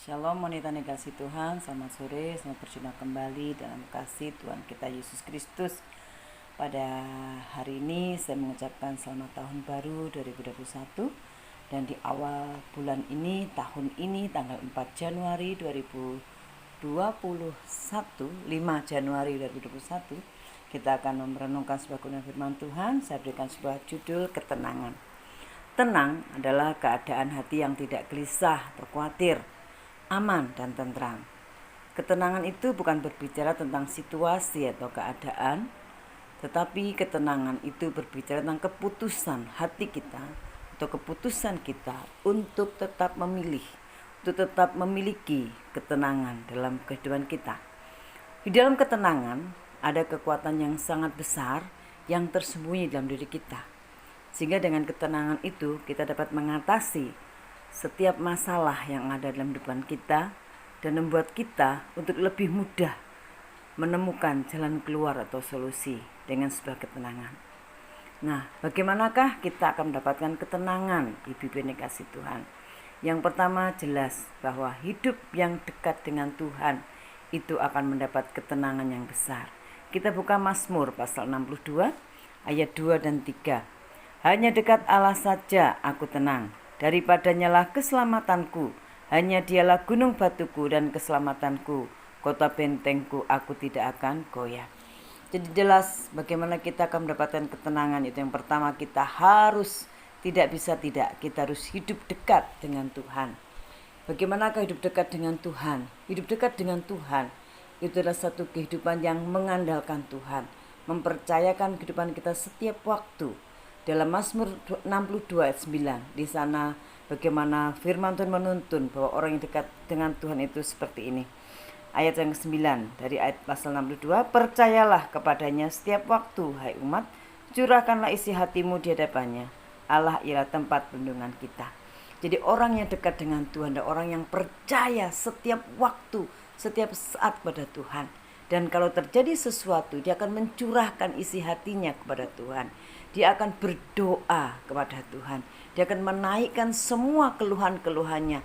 Shalom wanita kasih Tuhan, selamat sore, selamat berjumpa kembali dalam kasih Tuhan kita Yesus Kristus. Pada hari ini saya mengucapkan selamat tahun baru 2021. Dan di awal bulan ini, tahun ini, tanggal 4 Januari 2021, 5 Januari 2021, kita akan merenungkan sebuah firman Tuhan. Saya berikan sebuah judul, ketenangan. Tenang adalah keadaan hati yang tidak gelisah atau khawatir, aman dan tentram. Ketenangan itu bukan berbicara tentang situasi atau keadaan, tetapi ketenangan itu berbicara tentang keputusan hati kita atau keputusan kita untuk tetap memilih, untuk tetap memiliki ketenangan dalam kehidupan kita. Di dalam ketenangan ada kekuatan yang sangat besar yang tersembunyi dalam diri kita. Sehingga dengan ketenangan itu kita dapat mengatasi setiap masalah yang ada dalam kehidupan kita dan membuat kita untuk lebih mudah menemukan jalan keluar atau solusi dengan sebuah ketenangan. Nah, bagaimanakah kita akan mendapatkan ketenangan, Ibu-ibu yang dikasihi Tuhan? Yang pertama, jelas bahwa hidup yang dekat dengan Tuhan itu akan mendapat ketenangan yang besar. Kita buka Mazmur pasal 62 ayat 2 dan 3. Hanya dekat Allah saja aku tenang, daripadanya lah keselamatanku. Hanya dialah gunung batuku dan keselamatanku, kota bentengku, aku tidak akan goyah. Jadi jelas bagaimana kita akan mendapatkan ketenangan. Itu yang pertama, kita harus kita harus hidup dekat dengan Tuhan. Bagaimanakah hidup dekat dengan Tuhan? Hidup dekat dengan Tuhan itu adalah satu kehidupan yang mengandalkan Tuhan, mempercayakan kehidupan kita setiap waktu. Dalam Mazmur 62 ayat 9, di sana bagaimana firman Tuhan menuntun bahwa orang yang dekat dengan Tuhan itu seperti ini. Ayat yang ke-9 dari ayat pasal 62, percayalah kepadanya setiap waktu, hai umat, curahkanlah isi hatimu di hadapannya. Allah ialah tempat perlindungan kita. Jadi orang yang dekat dengan Tuhan adalah orang yang percaya setiap waktu, setiap saat pada Tuhan. Dan kalau terjadi sesuatu, dia akan mencurahkan isi hatinya kepada Tuhan. Dia akan berdoa kepada Tuhan. Dia akan menaikkan semua keluhan-keluhannya,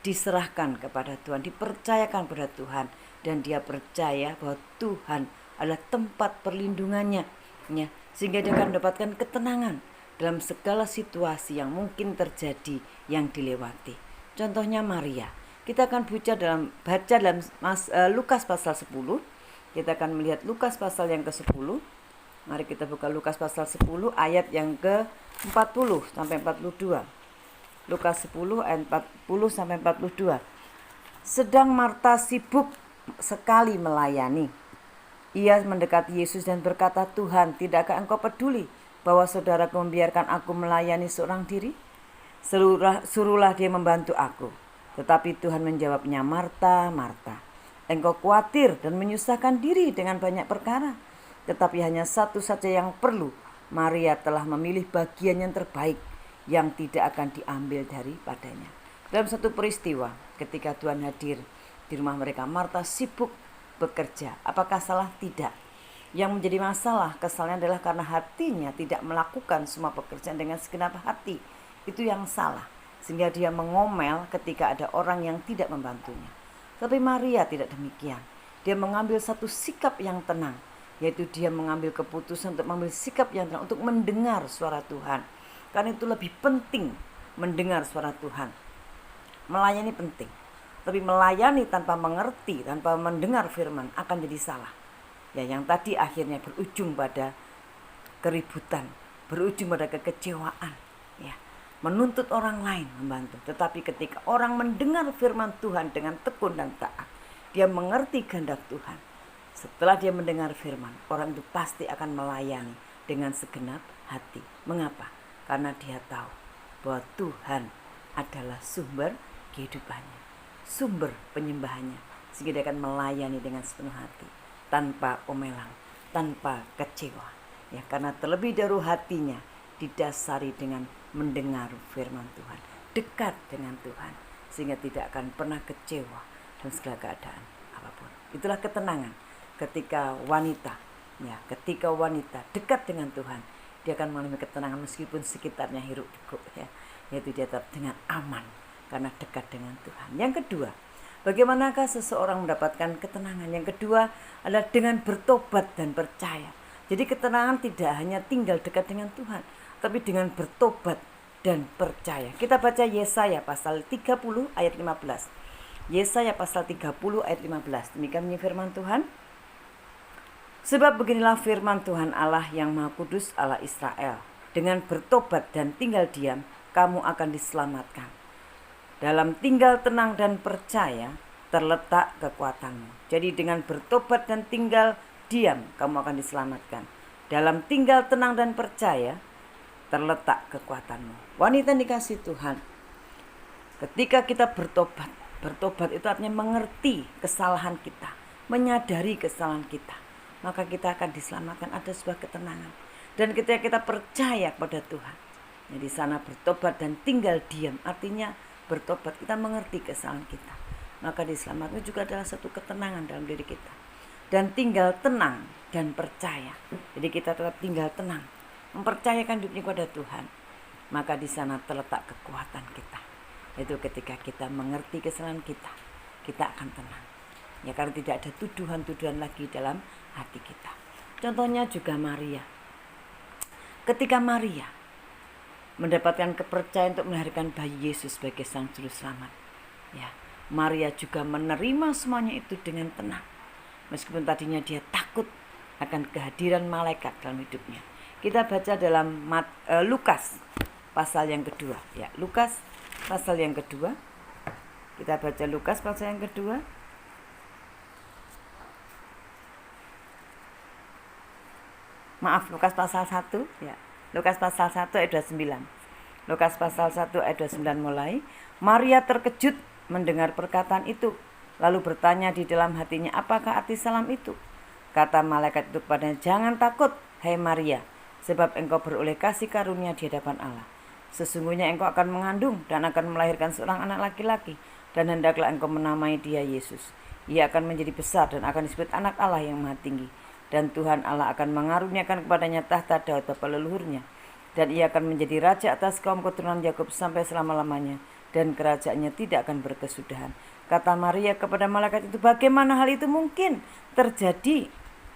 diserahkan kepada Tuhan, dipercayakan kepada Tuhan. Dan dia percaya bahwa Tuhan adalah tempat perlindungannya, ya, sehingga dia akan mendapatkan ketenangan dalam segala situasi yang mungkin terjadi, yang dilewati. Contohnya Maria. Kita akan baca dalam Lukas pasal 10. Kita akan melihat Lukas pasal yang ke-10. Mari kita buka Lukas pasal 10 ayat yang ke-40 sampai 42. Lukas 10 ayat 40 sampai 42. Sedang Marta sibuk sekali melayani. Ia mendekati Yesus dan berkata, Tuhan, tidakkah engkau peduli bahwa saudaraku membiarkan aku melayani seorang diri? Suruhlah dia membantu aku. Tetapi Tuhan menjawabnya, Marta, Marta, engkau khawatir dan menyusahkan diri dengan banyak perkara. Tetapi hanya satu saja yang perlu. Maria telah memilih bagian yang terbaik yang tidak akan diambil daripadanya. Dalam satu peristiwa ketika Tuhan hadir di rumah mereka, Marta sibuk bekerja. Apakah salah? Tidak. Yang menjadi masalah, kesalnya adalah karena hatinya tidak melakukan semua pekerjaan dengan segenap hati. Itu yang salah. Sehingga dia mengomel ketika ada orang yang tidak membantunya. Tapi Maria tidak demikian. Dia mengambil satu sikap yang tenang, yaitu dia mengambil keputusan untuk mengambil sikap yang tenang, untuk mendengar suara Tuhan. Karena itu lebih penting mendengar suara Tuhan. Melayani penting, tapi melayani tanpa mengerti, tanpa mendengar firman akan jadi salah. Ya, yang tadi akhirnya berujung pada keributan, berujung pada kekecewaan, ya, menuntut orang lain membantu. Tetapi ketika orang mendengar firman Tuhan dengan tekun dan taat, dia mengerti kehendak Tuhan. Setelah dia mendengar firman, orang itu pasti akan melayani dengan segenap hati. Mengapa? Karena dia tahu bahwa Tuhan adalah sumber kehidupannya, sumber penyembahannya. Sehingga dia akan melayani dengan sepenuh hati, tanpa omelan, tanpa kecewa. Ya, karena terlebih dahulu hatinya didasari dengan mendengar firman Tuhan, dekat dengan Tuhan, sehingga tidak akan pernah kecewa dalam segala keadaan apapun. Itulah ketenangan ketika wanita dekat dengan Tuhan, dia akan mengalami ketenangan meskipun sekitarnya hiruk pikuk, ya, yaitu dia tetap dengan aman karena dekat dengan Tuhan. Yang kedua, Bagaimanakah seseorang mendapatkan ketenangan? Yang kedua adalah dengan bertobat dan percaya. Jadi ketenangan tidak hanya tinggal dekat dengan Tuhan, tapi dengan bertobat dan percaya. Kita baca Yesaya pasal 30 ayat 15. Yesaya pasal 30 ayat 15. Demikian bunyi firman Tuhan. Sebab beginilah firman Tuhan Allah yang Maha Kudus, Allah Israel. Dengan bertobat dan tinggal diam, kamu akan diselamatkan. Dalam tinggal tenang dan percaya terletak kekuatanmu. Jadi dengan bertobat dan tinggal diam, kamu akan diselamatkan. Dalam tinggal tenang dan percaya terletak kekuatanmu. Wanita dikasih Tuhan, ketika kita bertobat, bertobat itu artinya mengerti kesalahan kita, menyadari kesalahan kita, maka kita akan diselamatkan, ada sebuah ketenangan. Dan ketika kita percaya kepada Tuhan, di sana bertobat dan tinggal diam, artinya bertobat, kita mengerti kesalahan kita, maka diselamatkan juga adalah satu ketenangan dalam diri kita. Dan tinggal tenang dan percaya, jadi kita tetap tinggal tenang, mempercayakan diri kepada Tuhan, maka di sana terletak kekuatan kita. Itu ketika kita mengerti kesalahan kita, kita akan tenang. Ya, karena tidak ada tuduhan-tuduhan lagi dalam hati kita. Contohnya juga Maria. Ketika Maria mendapatkan kepercayaan untuk melahirkan bayi Yesus sebagai sang juru selamat, ya, Maria juga menerima semuanya itu dengan tenang, meskipun tadinya dia takut akan kehadiran malaikat dalam hidupnya. Kita baca dalam Lukas pasal yang kedua, ya, Lukas pasal yang kedua. Kita baca Lukas pasal yang kedua. Maaf, Lukas pasal 1, ya. Lukas pasal 1 ayat 29. Lukas pasal 1 ayat 29 mulai. Maria terkejut mendengar perkataan itu, lalu bertanya di dalam hatinya, apakah arti salam itu? Kata malaikat itu kepadanya, jangan takut, hai Maria, sebab engkau beroleh kasih karunia di hadapan Allah. Sesungguhnya engkau akan mengandung dan akan melahirkan seorang anak laki-laki, dan hendaklah engkau menamai dia Yesus. Ia akan menjadi besar dan akan disebut anak Allah yang maha tinggi. Dan Tuhan Allah akan mengaruniakan kepadanya tahta Daud bapa leluhurnya, dan ia akan menjadi raja atas kaum keturunan Yakub sampai selama-lamanya, dan kerajaannya tidak akan berkesudahan. Kata Maria kepada malaikat itu, bagaimana hal itu mungkin terjadi?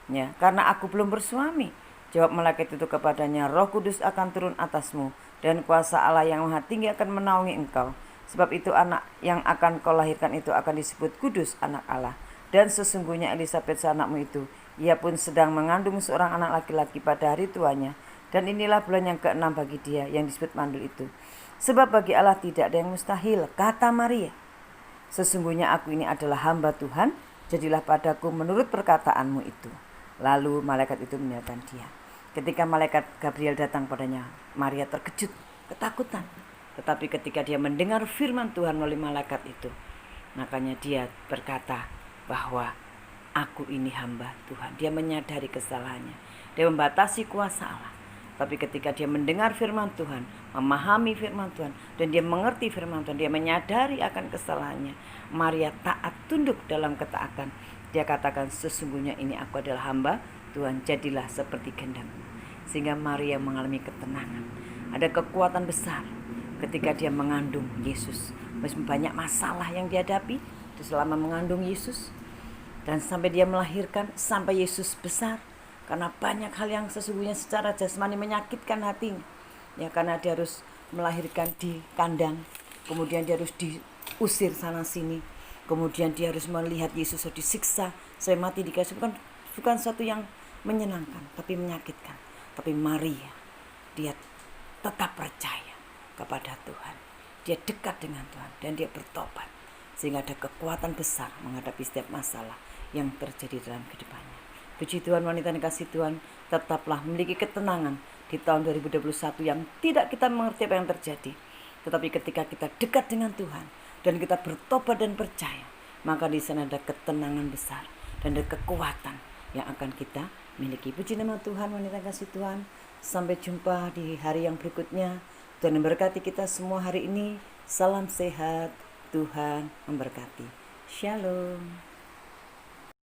Ya, karena aku belum bersuami. Jawab malaikat itu kepadanya, Roh Kudus akan turun atasmu, dan kuasa Allah yang maha tinggi akan menaungi engkau. Sebab itu anak yang akan kau lahirkan itu akan disebut kudus, anak Allah. Dan sesungguhnya Elisabet anakmu itu, ia pun sedang mengandung seorang anak laki-laki pada hari tuanya, dan inilah bulan yang ke-6 bagi dia yang disebut mandul itu. Sebab bagi Allah tidak ada yang mustahil. Kata Maria, sesungguhnya aku ini adalah hamba Tuhan, jadilah padaku menurut perkataanmu itu. Lalu malaikat itu meninggalkan dia. Ketika malaikat Gabriel datang padanya, Maria terkejut, ketakutan. Tetapi ketika dia mendengar firman Tuhan melalui malaikat itu, makanya dia berkata bahwa aku ini hamba Tuhan. Dia menyadari kesalahannya. Dia membatasi kuasa Allah. Tapi ketika dia mendengar firman Tuhan, memahami firman Tuhan, dan dia mengerti firman Tuhan, dia menyadari akan kesalahannya, Maria taat, tunduk dalam ketaatan. Dia katakan, sesungguhnya ini aku adalah hamba Tuhan, jadilah seperti kehendakmu. Sehingga Maria mengalami ketenangan. Ada kekuatan besar ketika dia mengandung Yesus. Meskipun banyak masalah yang dihadapi selama mengandung Yesus, dan sampai dia melahirkan, sampai Yesus besar. Karena banyak hal yang sesungguhnya secara jasmani menyakitkan hatinya. Ya, karena dia harus melahirkan di kandang, kemudian dia harus diusir sana sini, kemudian dia harus melihat Yesus disiksa sampai mati di kayu. Bukan sesuatu yang menyenangkan, tapi menyakitkan. Tapi Maria, dia tetap percaya kepada Tuhan. Dia dekat dengan Tuhan dan dia bertobat, sehingga ada kekuatan besar menghadapi setiap masalah yang terjadi dalam kehidupannya. Puji Tuhan, wanita yang kasih Tuhan, tetaplah memiliki ketenangan di tahun 2021 yang tidak kita mengerti apa yang terjadi. Tetapi ketika kita dekat dengan Tuhan dan kita bertobat dan percaya, maka di sana ada ketenangan besar dan ada kekuatan yang akan kita miliki. Puji nama Tuhan, wanita yang kasih Tuhan. Sampai jumpa di hari yang berikutnya. Tuhan memberkati kita semua hari ini. Salam sehat, Tuhan memberkati. Shalom.